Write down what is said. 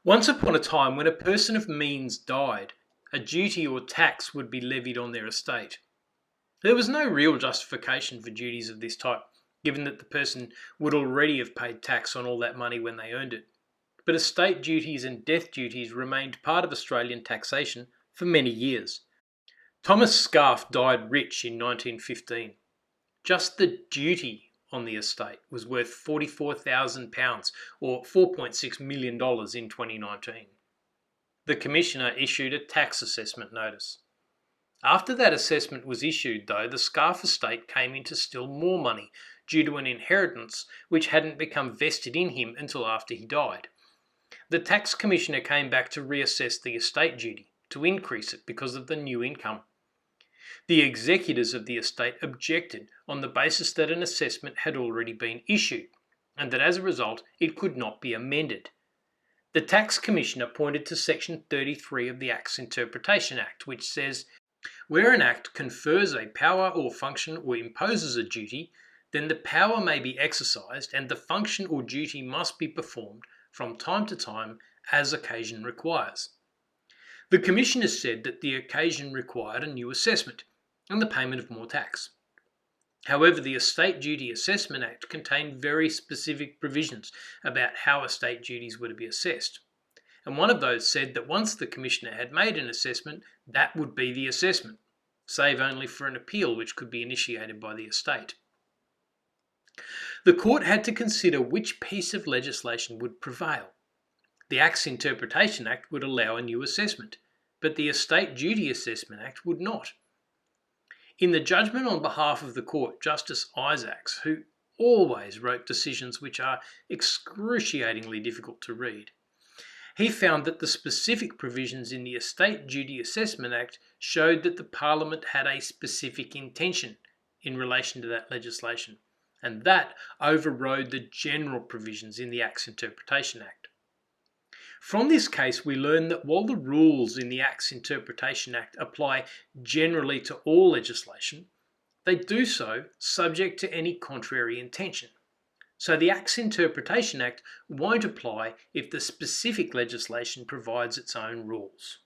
Once upon a time, when a person of means died, a duty or tax would be levied on their estate. There was no real justification for duties of this type, given that the person would already have paid tax on all that money when they earned it. But estate duties and death duties remained part of Australian taxation for many years. Thomas Scarfe died rich in 1915. Just the duty on the estate was worth £44,000 or $4.6 million in 2019. The Commissioner issued a tax assessment notice. After that assessment was issued, though, the Scarfe estate came into still more money due to an inheritance which hadn't become vested in him until after he died. The Tax Commissioner came back to reassess the estate duty, to increase it because of the new income. The executors of the estate objected on the basis that an assessment had already been issued, and that as a result it could not be amended. The Tax Commissioner pointed to Section 33 of the Acts Interpretation Act, which says, "Where an Act confers a power or function or imposes a duty, then the power may be exercised and the function or duty must be performed from time to time as occasion requires." The Commissioner said that the occasion required a new assessment and the payment of more tax. However, the Estate Duty Assessment Act contained very specific provisions about how estate duties were to be assessed. And one of those said that once the Commissioner had made an assessment, that would be the assessment, save only for an appeal which could be initiated by the estate. The court had to consider which piece of legislation would prevail. The Acts Interpretation Act would allow a new assessment, but the Estate Duty Assessment Act would not. In the judgment on behalf of the court, Justice Isaacs, who always wrote decisions which are excruciatingly difficult to read, he found that the specific provisions in the Estate Duty Assessment Act showed that the Parliament had a specific intention in relation to that legislation, and that overrode the general provisions in the Acts Interpretation Act. From this case, we learn that while the rules in the Acts Interpretation Act apply generally to all legislation, they do so subject to any contrary intention. So the Acts Interpretation Act won't apply if the specific legislation provides its own rules.